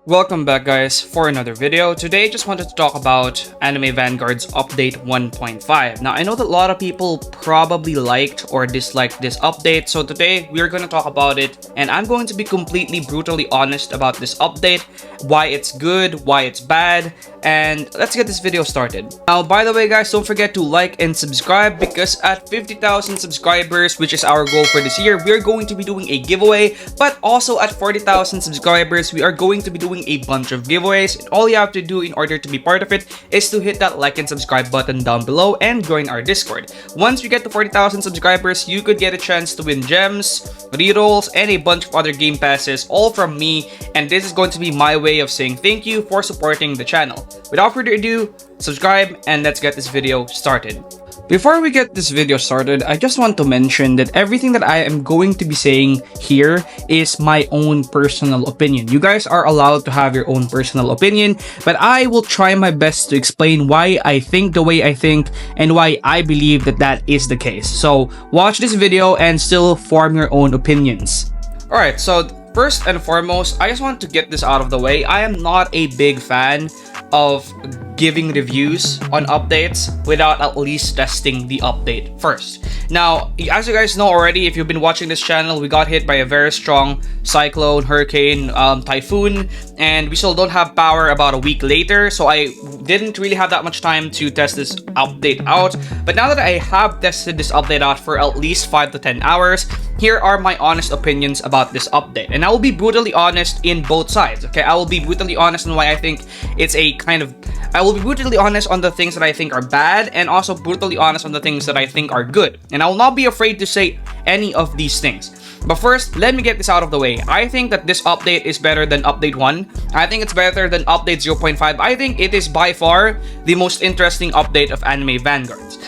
Welcome back guys for another video. Today I just wanted to talk about Anime Vanguards update 1.5. Now I know that a lot of people probably liked or disliked this update, so today we're going to talk about it and I'm going to be completely brutally honest about this update, why it's good, why it's bad, and let's get this video started. Now by the way guys, don't forget to like and subscribe because at 50,000 subscribers, which is our goal for this year, we're going to be doing a giveaway, but also at 40,000 subscribers we are going to be doing a bunch of giveaways, and all you have to do in order to be part of it is to hit that like and subscribe button down below and join our Discord. Once we get to 40,000 subscribers, you could get a chance to win gems, rerolls, and a bunch of other game passes, all from me, and this is going to be my way of saying thank you for supporting the channel. Without further ado, subscribe and let's get this video started. Before we get this video started, I just want to mention that everything that I am going to be saying here is my own personal opinion. You guys are allowed to have your own personal opinion, but I will try my best to explain why I think the way I think and why I believe that that is the case. So watch this video and still form your own opinions. Alright, so first and foremost, I just want to get this out of the way. I am not a big fan of giving reviews on updates without at least testing the update first. Now, as you guys know already, if you've been watching this channel, we got hit by a very strong cyclone, hurricane, typhoon, and we still don't have power about a week later, so I didn't really have that much time to test this update out. But now that I have tested this update out for at least 5 to 10 hours, here are my honest opinions about this update. And I will be brutally honest in both sides, okay? I will be brutally honest on why I think it's a kind of... I will be brutally honest on the things that I think are bad and also brutally honest on the things that I think are good. And I will not be afraid to say any of these things. But first, let me get this out of the way. I think that this update is better than update 1. I think it's better than update 0.5. I think it is by far the most interesting update of Anime Vanguards.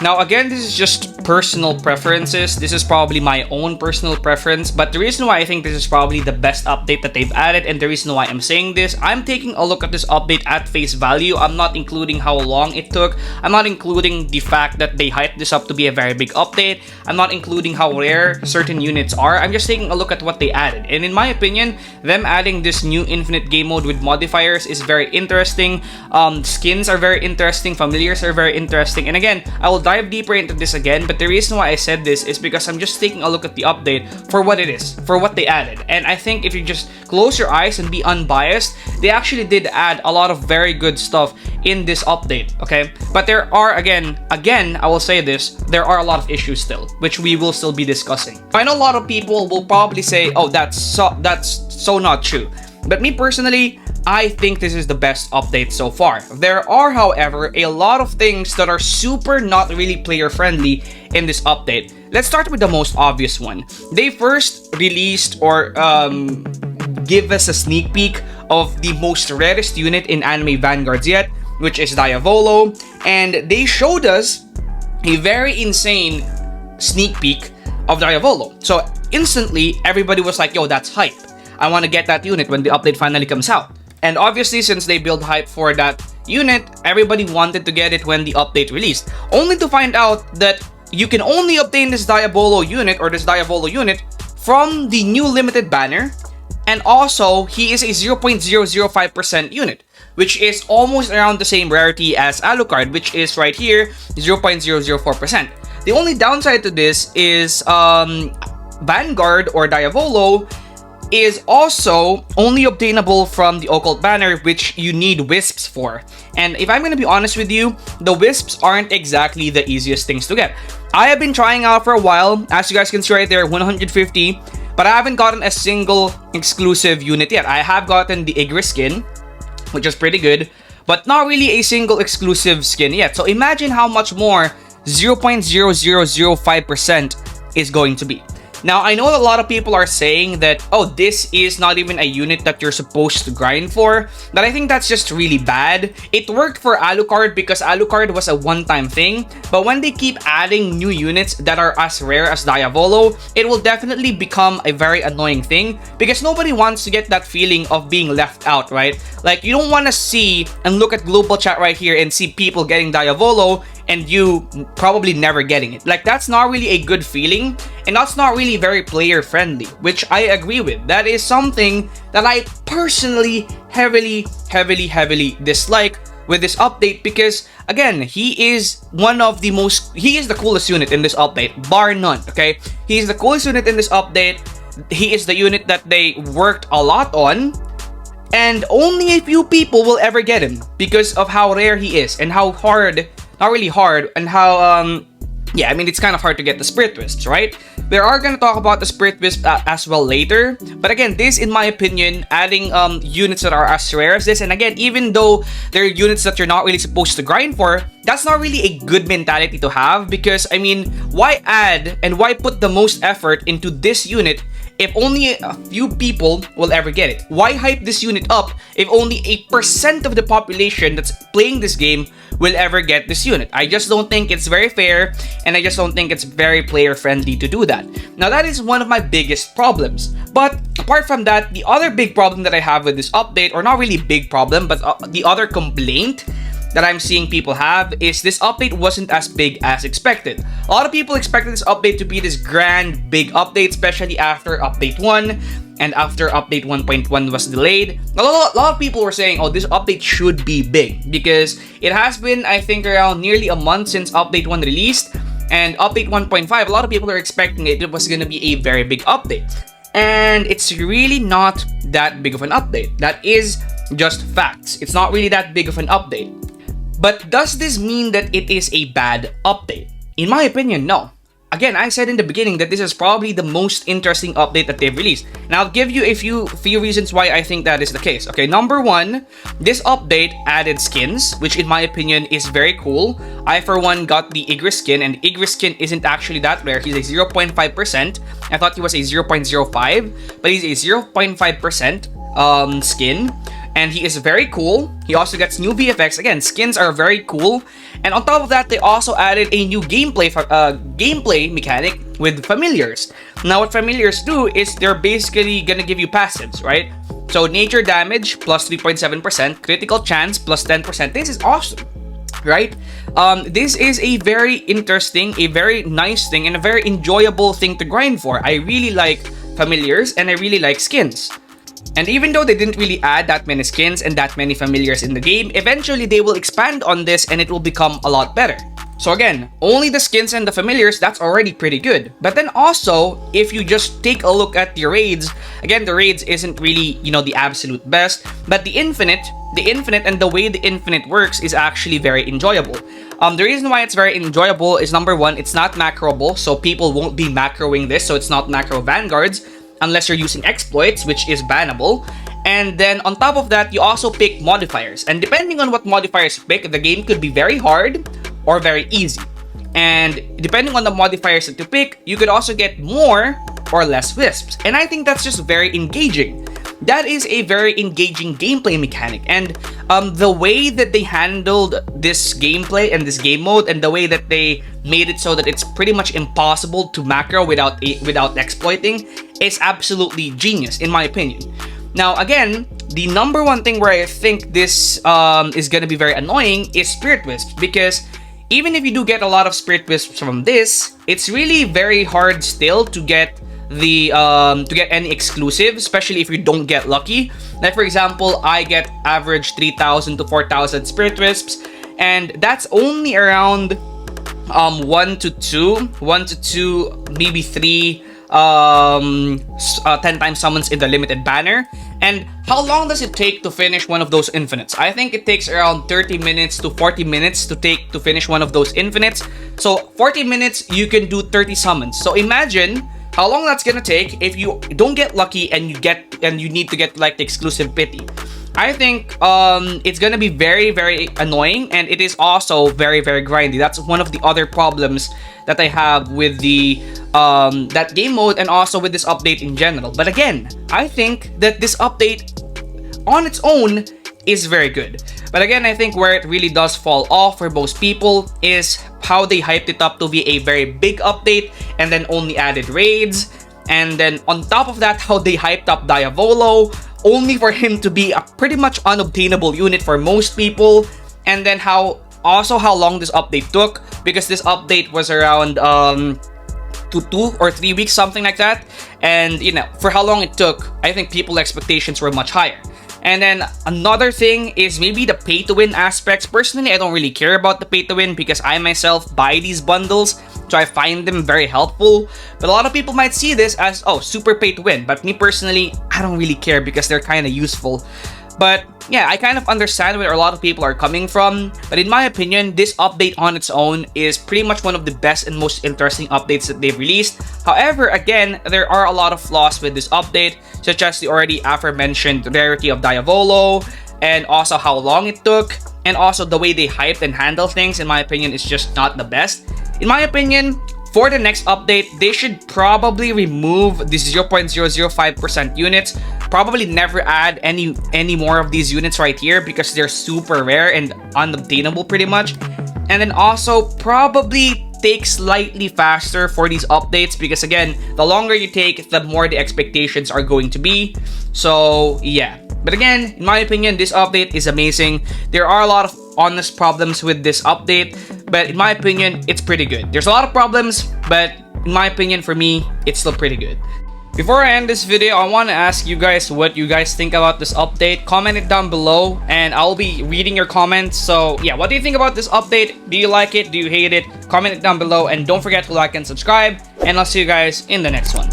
Now again, this is just personal preferences. This is probably my own personal preference, but the reason why I think this is probably the best update that they've added, and the reason why I'm saying this, I'm taking a look at this update at face value. I'm not including how long it took. I'm not including the fact that they hyped this up to be a very big update. I'm not including how rare certain units are. I'm just taking a look at what they added. And in my opinion, them adding this new infinite game mode with modifiers is very interesting. Skins are very interesting. Familiars are very interesting. And again, I will dive deeper into this again, but the reason why I said this is because I'm just taking a look at the update for what it is, for what they added. And I think if you just close your eyes and be unbiased, they actually did add a lot of very good stuff in this update, okay? But there are, again, I will say this, there are a lot of issues still, which we will still be discussing. I know a lot of people will probably say, oh, that's so not true. But me personally, I think this is the best update so far. There are, however, a lot of things that are super not really player friendly in this update. Let's start with the most obvious one. They first released or give us a sneak peek of the most rarest unit in Anime Vanguards yet, which is Diavolo, and they showed us a very insane sneak peek of Diavolo. So instantly, everybody was like, yo, that's hype. I want to get that unit when the update finally comes out. And obviously, since they build hype for that unit, everybody wanted to get it when the update released. Only to find out that you can only obtain this Diavolo unit or this Diavolo unit from the new limited banner. And also, he is a 0.005% unit, which is almost around the same rarity as Alucard, which is right here, 0.004%. The only downside to this is Vanguard or Diavolo is also only obtainable from the occult banner, which you need wisps for. And if I'm going to be honest with you, the wisps aren't exactly the easiest things to get. I have been trying out for a while. As you guys can see right there, 150, but I haven't gotten a single exclusive unit yet. I have gotten the Igris skin, which is pretty good, but not really a single exclusive skin yet. So imagine how much more 0.0005% is going to be. Now, I know a lot of people are saying that, oh, this is not even a unit that you're supposed to grind for, but I think that's just really bad. It worked for Alucard because Alucard was a one-time thing, but when they keep adding new units that are as rare as Diavolo, it will definitely become a very annoying thing because nobody wants to get that feeling of being left out, right? Like, you don't want to see and look at global chat right here and see people getting Diavolo and you probably never getting it. Like, that's not really a good feeling, and that's not really very player friendly, which I agree with. That is something that I personally heavily dislike with this update, because again, he is the coolest unit in this update, bar none. Okay, he's the coolest unit in this update. He is the unit that they worked a lot on, and only a few people will ever get him because of how rare he is and how hard, not really hard, and how yeah, I mean, it's kind of hard to get the Spirit Wisps, right? We are going to talk about the Spirit Wisp as well later. But again, this, in my opinion, adding units that are as rare as this, and again, even though they're units that you're not really supposed to grind for, that's not really a good mentality to have, because, I mean, why add and why put the most effort into this unit if only a few people will ever get it? Why hype this unit up if only 8% of the population that's playing this game will ever get this unit? I just don't think it's very fair, and I just don't think it's very player friendly to do that. Now, that is one of my biggest problems. But apart from that, the other big problem that I have with this update, or not really big problem, but the other complaint that I'm seeing people have is this update wasn't as big as expected. A lot of people expected this update to be this grand, big update, especially after update 1 and after update 1.1 was delayed. A lot of people were saying, oh, this update should be big, because it has been, I think, around nearly a month since update 1 released, and update 1.5, a lot of people are expecting it was going to be a very big update. And it's really not that big of an update. That is just facts. It's not really that big of an update. But does this mean that it is a bad update? In my opinion, no. Again, I said in the beginning that this is probably the most interesting update that they've released. And I'll give you a few reasons why I think that is the case. Okay, number one, this update added skins, which in my opinion is very cool. I, for one, got the Igris skin, and the Igris skin isn't actually that rare. He's a 0.5%. I thought he was a 0.05, but he's a 0.5% skin. And he is very cool. He also gets new VFX. Again, skins are very cool. And on top of that, they also added a new gameplay mechanic with familiars. Now, what familiars do is they're basically gonna give you passives, right? So nature damage plus 3.7%, critical chance plus 10%. This is awesome, right? This is a very interesting, a very nice thing, and a very enjoyable thing to grind for. I really like familiars, and I really like skins. And even though they didn't really add that many skins and that many familiars in the game, eventually they will expand on this and it will become a lot better. So again, only the skins and the familiars, that's already pretty good. But then also, if you just take a look at the raids, again, the raids isn't really, you know, the absolute best, but the infinite and the way the infinite works is actually very enjoyable. The reason why it's very enjoyable is, number one, it's not macroable, so people won't be macroing this, so it's not macro vanguards, unless you're using exploits, which is bannable. And then on top of that, you also pick modifiers. And depending on what modifiers you pick, the game could be very hard or very easy. And depending on the modifiers that you pick, you could also get more or less wisps. And I think that's just very engaging. That is a very engaging gameplay mechanic. And the way that they handled this gameplay and this game mode, and the way that they made it so that it's pretty much impossible to macro without exploiting, is absolutely genius, in my opinion. Now, again, the number one thing where I think this is gonna be very annoying is Spirit Wisps, because even if you do get a lot of Spirit Wisps from this, it's really very hard still to get any exclusive, especially if you don't get lucky. Like, for example, I get average 3,000 to 4,000 Spirit Wisps, and that's only around 1 to 2, maybe 3 10 times summons in the limited banner. And how long does it take to finish one of those infinites? I think it takes around 30 minutes to 40 minutes to finish one of those infinites. So 40 minutes, you can do 30 summons. So imagine how long that's gonna take if you don't get lucky and you need to get like the exclusive pity. I think it's gonna be very, very annoying, and it is also very, very grindy. That's one of the other problems that I have with the that game mode, and also with this update in general. But again, I think that this update on its own is very good. But again, I think where it really does fall off for most people is how they hyped it up to be a very big update and then only added raids. And then on top of that, how they hyped up Diavolo only for him to be a pretty much unobtainable unit for most people. And then how also how long this update took, because this update was around 2 or 3 weeks, something like that. And you know, for how long it took, I think people's expectations were much higher. And then another thing is maybe the pay to win aspects. Personally, I don't really care about the pay to win because I myself buy these bundles, so I find them very helpful. But a lot of people might see this as, oh, super pay to win. But me personally, I don't really care because they're kind of useful. But yeah, I kind of understand where a lot of people are coming from. But in my opinion, this update on its own is pretty much one of the best and most interesting updates that they've released. However, again, there are a lot of flaws with this update, such as the already aforementioned rarity of Diavolo, and also how long it took, and also the way they hyped and handle things, in my opinion, is just not the best. In my opinion, for the next update, they should probably remove the 0.005% units. Probably never add any more of these units right here because they're super rare and unobtainable pretty much. And then also probably take slightly faster for these updates because again, the longer you take, the more the expectations are going to be. So yeah. But again, in my opinion, this update is amazing. There are a lot of honest problems with this update, but in my opinion, it's pretty good. There's a lot of problems, but in my opinion, for me, it's still pretty good. Before I end this video, I want to ask you guys what you guys think about this update. Comment it down below and I'll be reading your comments. So yeah, what do you think about this update? Do you like it? Do you hate it? Comment it down below and don't forget to like and subscribe. And I'll see you guys in the next one.